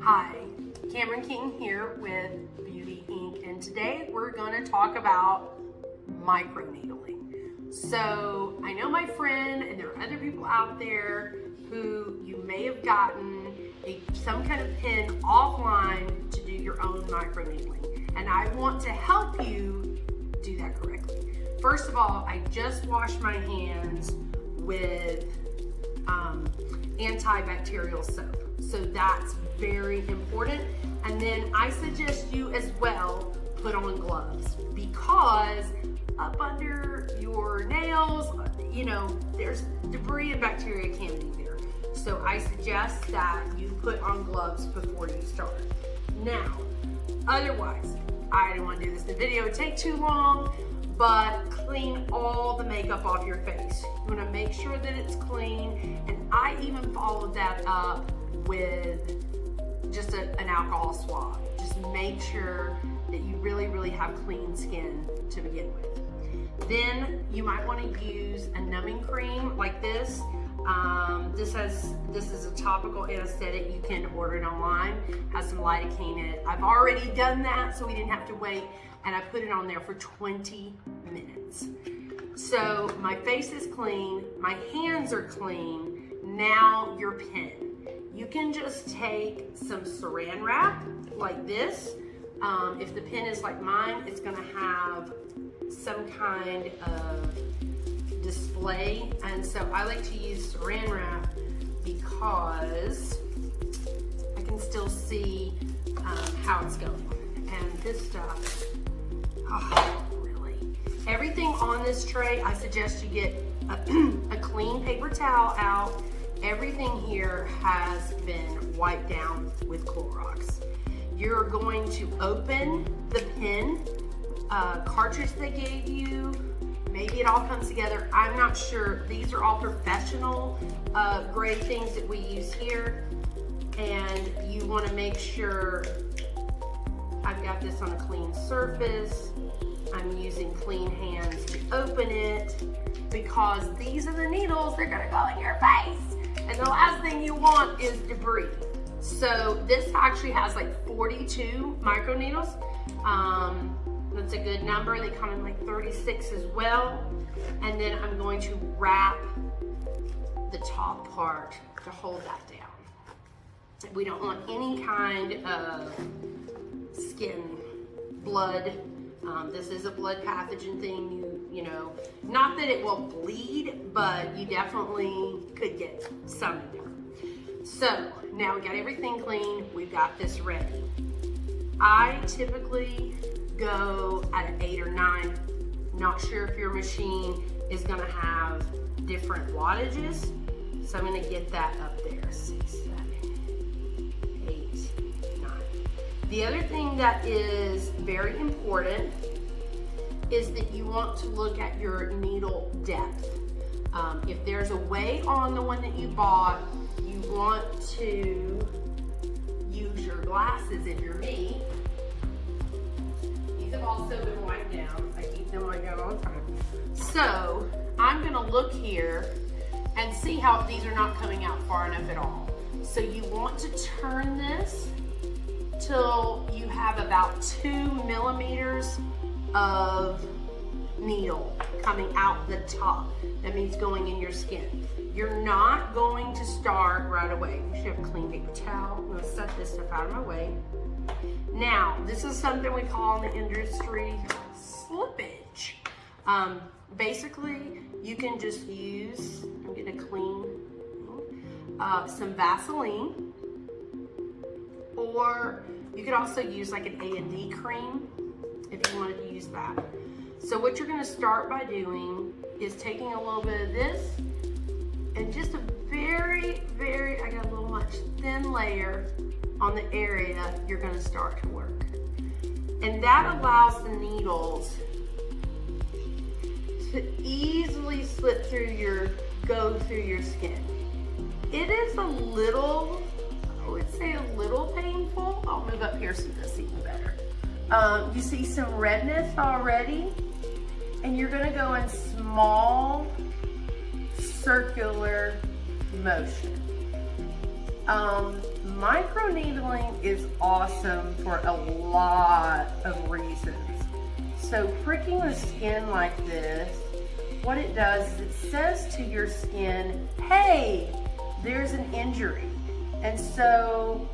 Hi, Cameron King here with Beauty Inc. And today we're going to talk about microneedling. So I know my friend and there are other people out there who you may have gotten some kind of pin offline to do your own microneedling. And I want to help you do that correctly. First of all, I just washed my hands with antibacterial soap. So that's very important. And then I suggest you as well put on gloves, because up under your nails, there's debris and bacteria can be there. So I suggest that you put on gloves before you start. Now, otherwise, I don't want to do this in the video, it would take too long, but clean all the makeup off your face. You want to make sure that it's clean, and I even followed that up with just an alcohol swab. Just make sure that you really have clean skin to begin with. Then you might want to use a numbing cream like this. This is a topical anesthetic. You can order it online. Has some lidocaine in it. I've already done that, so we didn't have to wait, and I put it on there for 20 minutes. So my face is clean, my hands are clean. Now your pin. You can just take some saran wrap like this. If the pin is like mine, it's gonna have some kind of display. And so I like to use saran wrap because I can still see how it's going. And this stuff, really. Everything on this tray, I suggest you get a clean paper towel out. Everything here has been wiped down with Clorox. You're going to open the pin cartridge they gave you. Maybe it all comes together. I'm not sure. These are all professional grade things that we use here. And you want to make sure I've got this on a clean surface. I'm using clean hands to open it, because these are the needles, they're gonna go in your face. And the last thing you want is debris. So this actually has like 42 microneedles. That's a good number. They come in like 36 as well. And then I'm going to wrap the top part to hold that down. We don't want any kind of skin, blood. This is a blood pathogen thing. You know, not that it will bleed, but you definitely could get some in there. So now we got everything clean. We've got this ready. I typically go at an 8 or 9. Not sure if your machine is gonna have different wattages. So I'm gonna get that up there. 6, 7, 8, 9. The other thing that is very important is that you want to look at your needle depth. If there's a weight on the one that you bought, you want to use your glasses if you're me. These have also been wiped down. I keep them like that all the time. So I'm gonna look here and see how these are not coming out far enough at all. So you want to turn this till you have about 2 millimeters of needle coming out the top. That means going in your skin. You're not going to start right away. You should have a clean paper towel. I'm gonna set this stuff out of my way. Now, this is something we call in the industry slippage. Basically, you can just use, I'm getting a clean, some Vaseline, or you could also use like an A&D cream if you wanted to use that. So what you're gonna start by doing is taking a little bit of this and just a very, I got a little much, thin layer on the area you're gonna start to work. And that allows the needles to easily slip through go through your skin. It is a little, I would say a little painful. I'll move up here so you can see me better. You see some redness already, and you're gonna go in small circular motion. Microneedling is awesome for a lot of reasons. So pricking the skin like this, what it does is it says to your skin, hey, there's an injury. And so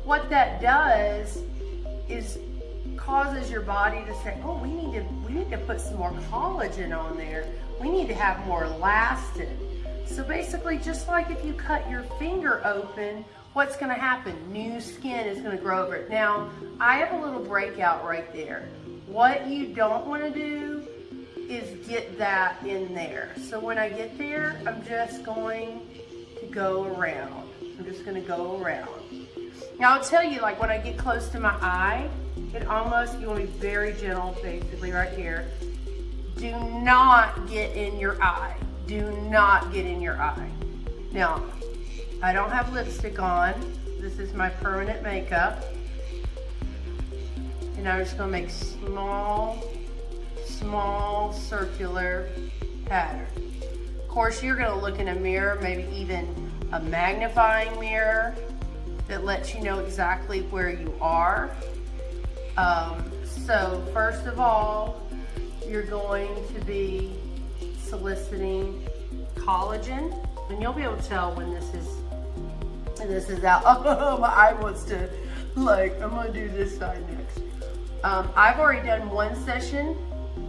what that does is causes your body to say, oh, we need to put some more collagen on there. We need to have more elastin. So basically, just like if you cut your finger open, what's gonna happen? New skin is gonna grow over it. Now, I have a little breakout right there. What you don't wanna do is get that in there. So when I get there, I'm just going to go around. I'm just gonna go around. Now I'll tell you, like when I get close to my eye, it almost, you wanna be very gentle, basically right here. Do not get in your eye. Do not get in your eye. Now, I don't have lipstick on. This is my permanent makeup. And I'm just gonna make small circular pattern. Of course, you're gonna look in a mirror, maybe even a magnifying mirror that lets you know exactly where you are. So first of all, you're going to be soliciting collagen, and you'll be able to tell when this is out. Oh, my eye wants to, like, I'm gonna do this side next. I've already done one session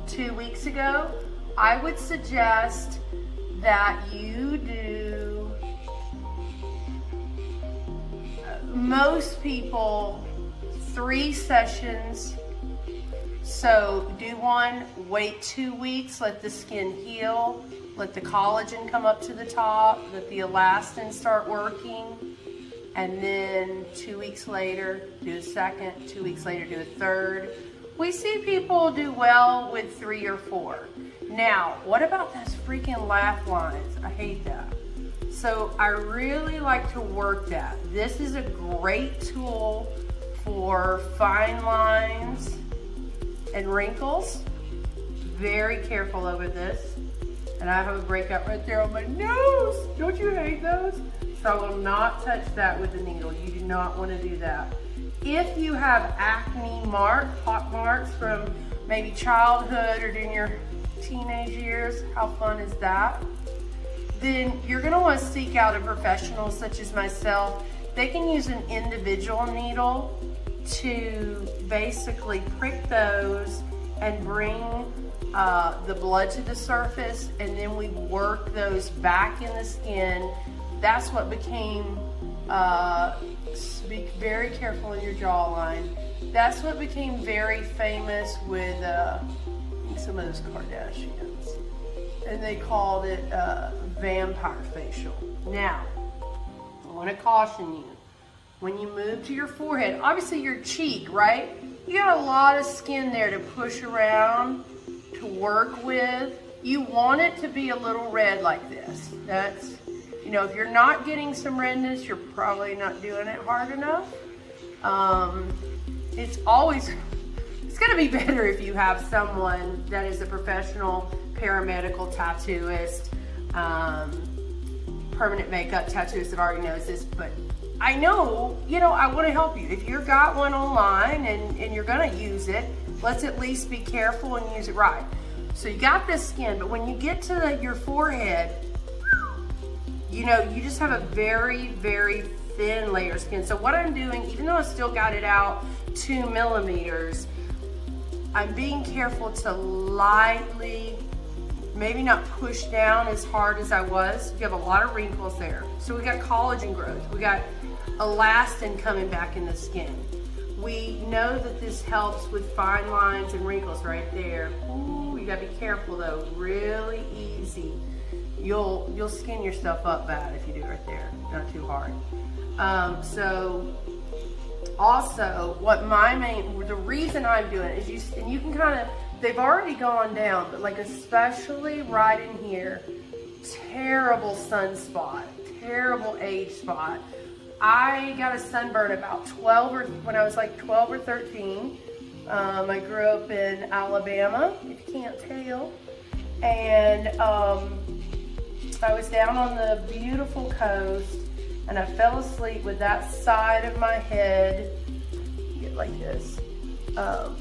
2 weeks ago. I would suggest that you do, most people, 3 sessions. So do one, wait 2 weeks, let the skin heal, let the collagen come up to the top, let the elastin start working, and then 2 weeks later, do a second, 2 weeks later, do a third. We see people do well with 3 or 4. Now, what about those freaking laugh lines? I hate that. So I really like to work that. This is a great tool for fine lines and wrinkles. Very careful over this. And I have a breakout right there on my nose. Don't you hate those? So I will not touch that with the needle. You do not want to do that. If you have acne pock marks from maybe childhood or during your teenage years, how fun is that? Then you're going to want to seek out a professional such as myself. They can use an individual needle to basically prick those and bring the blood to the surface, and then we work those back in the skin. That's what became, be very careful in your jawline. That's what became very famous with some of those Kardashians. And they called it vampire facial. Now, I want to caution you. When you move to your forehead, obviously your cheek, right? You got a lot of skin there to push around, to work with. You want it to be a little red like this. That's, you know, if you're not getting some redness, you're probably not doing it hard enough. It's gonna be better if you have someone that is a professional paramedical tattooist, permanent makeup tattooist that already knows this, but I know, you know, I want to help you. If you've got one online and you're going to use it, let's at least be careful and use it right. So you got this skin, but when you get to your forehead, you know, you just have a very, very thin layer of skin. So what I'm doing, even though I still got it out 2 millimeters, I'm being careful to lightly, maybe not push down as hard as I was. You have a lot of wrinkles there. So we got collagen growth. We got elastin coming back in the skin. We know that this helps with fine lines and wrinkles right there. Ooh, you gotta be careful though, really easy. You'll skin yourself up bad if you do it right there, not too hard. So also, the reason I'm doing it is and you can kind of, they've already gone down, but like especially right in here, terrible sunspot, terrible age spot. I got a sunburn about when I was like 12 or 13. I grew up in Alabama, if you can't tell. And I was down on the beautiful coast, and I fell asleep with that side of my head, get like this, up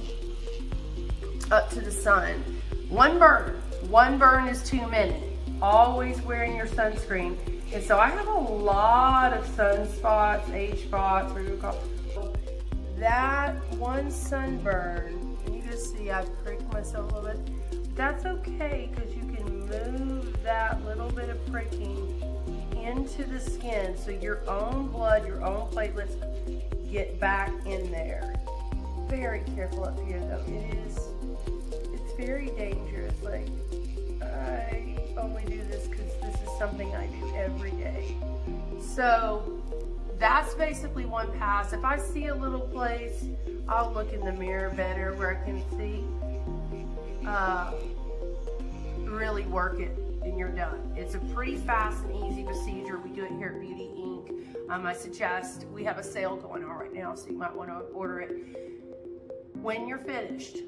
to the sun. One burn is 2 minutes. Always wearing your sunscreen. And so I have a lot of sunspots, age spots, whatever you call it. That one sunburn, you just see I pricked myself a little bit. That's okay, because you can move that little bit of pricking into the skin so your own blood, your own platelets get back in there. Very careful up here though. It's very dangerous. Like, I only do this because this is something I do every day. So that's basically one pass. If I see a little place, I'll look in the mirror better where I can see. Really work it and you're done. It's a pretty fast and easy procedure. We do it here at Beauty Inc. I suggest, we have a sale going on right now, so you might want to order it. When you're finished,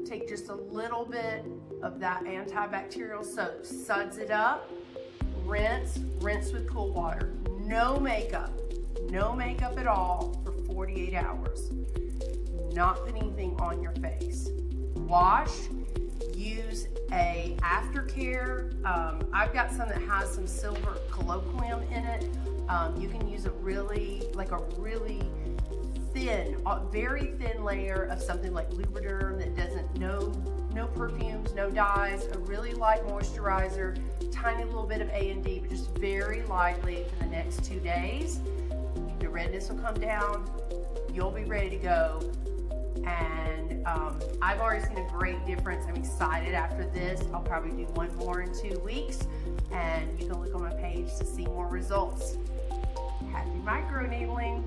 take just a little bit of that antibacterial soap, suds it up, rinse with cool water. No makeup at all for 48 hours. Not put anything on your face. Wash, use a aftercare. I've got some that has some silver colloquium in it. You can use a really thin, very thin layer of something like Lubriderm that doesn't, no perfumes, no dyes, a really light moisturizer, tiny little bit of A&D, but just very lightly for the next 2 days. The redness will come down, you'll be ready to go. And I've already seen a great difference. I'm excited after this. I'll probably do one more in 2 weeks, and you can look on my page to see more results. Happy microneedling.